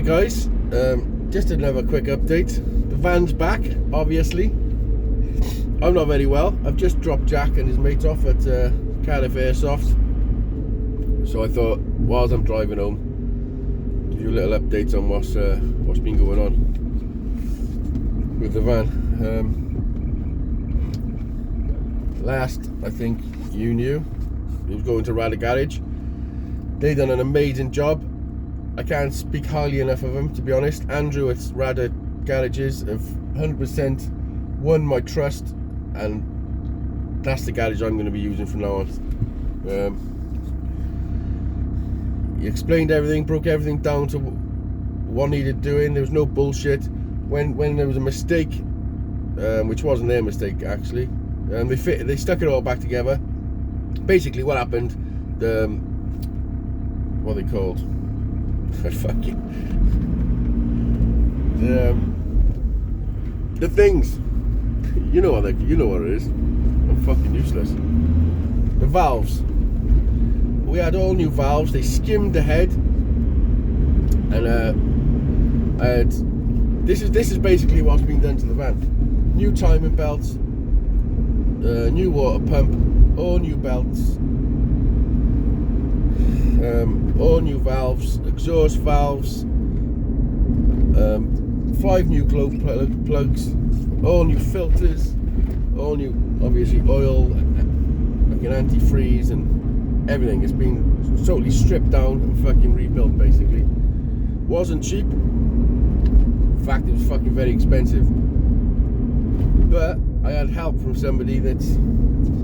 guys, just another quick update. The van's back, obviously. I'm not very well. I've just dropped Jack and his mates off at Cardiff Airsoft. So I thought, whilst I'm driving home, give you a little update on what's been going on with the van. Last, I think you knew, it was going to Rada Garage. They done an amazing job. I can't speak highly enough of them, to be honest. Andrew at Rada Garages have 100% won my trust, and that's the garage I'm going to be using from now on. He explained everything, broke everything down to what needed doing. There was no bullshit. When there was a mistake, which wasn't their mistake actually, they stuck it all back together. Basically, what happened? What are they called? The things. You know what it is. I'm fucking useless. The valves. We had all new valves. They skimmed the head, and this is basically what's been done to the van. New timing belts, new water pump, all new belts, all new valves, exhaust valves, 5 new glow plugs, all new filters, all new, obviously, oil, like an antifreeze and everything. It's been totally stripped down and fucking rebuilt, basically. Wasn't cheap. In fact, it was fucking very expensive. But I had help from somebody that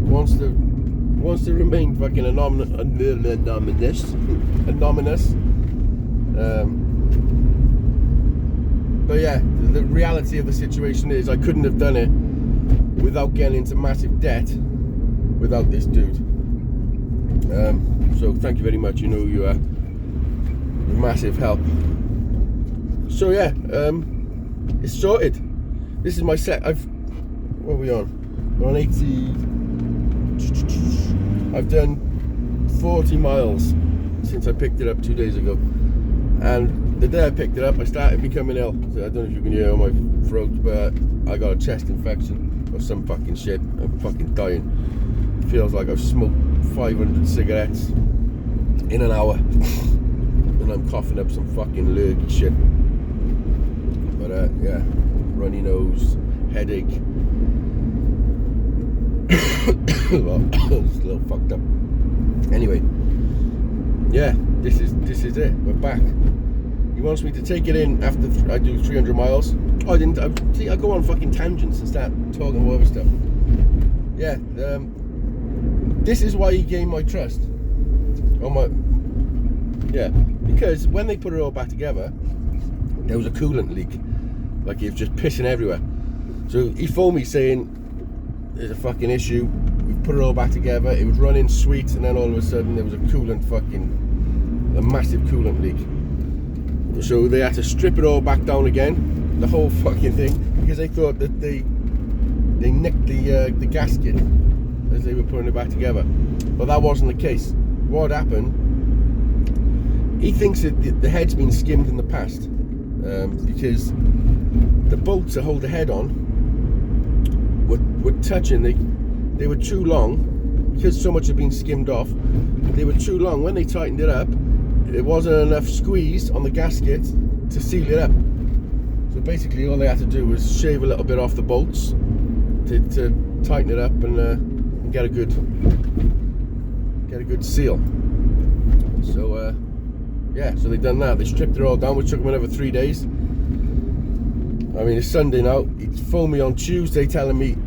wants to remain fucking anonymous. But yeah, the reality of the situation is I couldn't have done it without getting into massive debt without this dude. So thank you very much. You know you are massive help. So yeah, it's sorted. This is my set. What are we on? We're on 80. I've done 40 miles since I picked it up 2 days ago, and the day I picked it up, I started becoming ill. So I don't know if you can hear on my throat, but I got a chest infection or some fucking shit. I'm fucking dying. It feels like I've smoked 500 cigarettes in an hour, and I'm coughing up some fucking lurgy shit. But yeah, runny nose, headache. Well, it's a little fucked up. Anyway, yeah, this is it. We're back. He wants me to take it in after I do 300 miles. Oh, I didn't. I go on fucking tangents and start talking about other stuff. Yeah, this is why he gained my trust. Because when they put it all back together, there was a coolant leak. Like, it was just pissing everywhere. So he phoned me saying, there's a fucking issue. We've put it all back together. It was running sweet, and then all of a sudden there was a massive coolant leak. So they had to strip it all back down again, the whole fucking thing, because they thought that they nicked the gasket as they were putting it back together. But that wasn't the case. What happened? He thinks that the head's been skimmed in the past, because the bolts that hold the head on were touching. They were too long, because so much had been skimmed off. They were too long. When they tightened it up, there wasn't enough squeeze on the gasket to seal it up. So basically all they had to do was shave a little bit off the bolts to tighten it up and get a good seal. So yeah, so they done that. They stripped it all down, which took them another 3 days. I mean, it's Sunday now. He phoned me on Tuesday telling me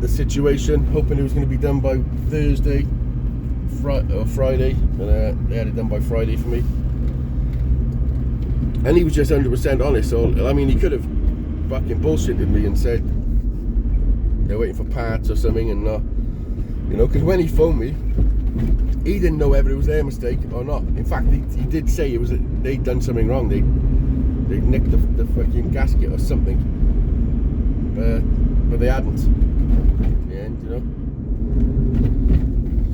the situation, hoping it was going to be done by Thursday or Friday, and they had it done by Friday for me. And he was just 100% honest. So I mean, he could have fucking bullshitted me and said they're waiting for parts or something, and not, you know, because when he phoned me, he didn't know whether it was their mistake or not. In fact, he did say it was they'd done something wrong. They nicked the fucking gasket or something, but they hadn't. In the end, you know.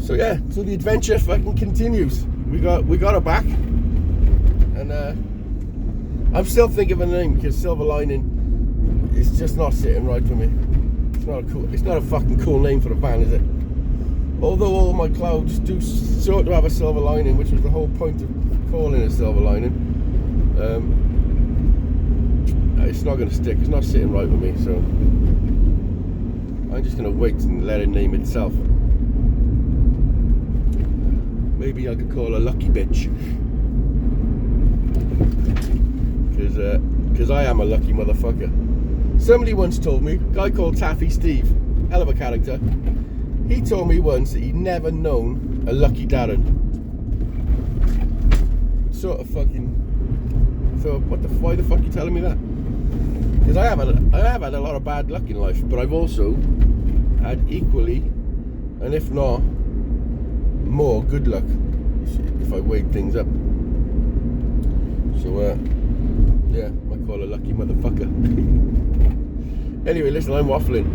So yeah, so the adventure fucking continues. We got her back, and I'm still thinking of a name because silver lining is just not sitting right for me. It's not a fucking cool name for a van, is it? Although all my clouds do sort of have a silver lining, which was the whole point of calling it silver lining. It's not going to stick. It's not sitting right with me, so I'm just going to wait and let it name itself. Maybe I could call her Lucky Bitch, because I am a lucky motherfucker. Somebody once told me, a guy called Taffy Steve, hell of a character, he told me once that he'd never known a lucky Darren. Sort of fucking thought, why the fuck are you telling me that? Because I have had a lot of bad luck in life, but I've also had equally, and if not more, good luck, if I weighed things up. So yeah, I call a lucky motherfucker. Anyway, listen, I'm waffling.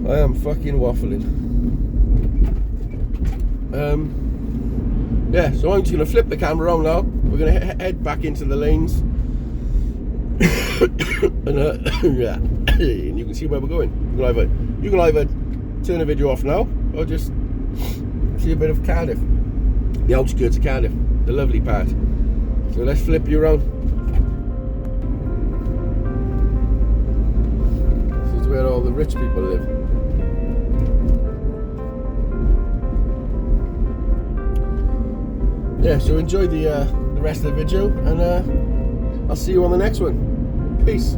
I am fucking waffling. Yeah, so I'm just going to flip the camera around now. We're going to head back into the lanes. And yeah, and you can see where we're going. You can either turn the video off now, or just see a bit of Cardiff. The outskirts of Cardiff, the lovely part. So let's flip you around. This is where all the rich people live. Yeah, so enjoy the rest of the video, and I'll see you on the next one. Peace.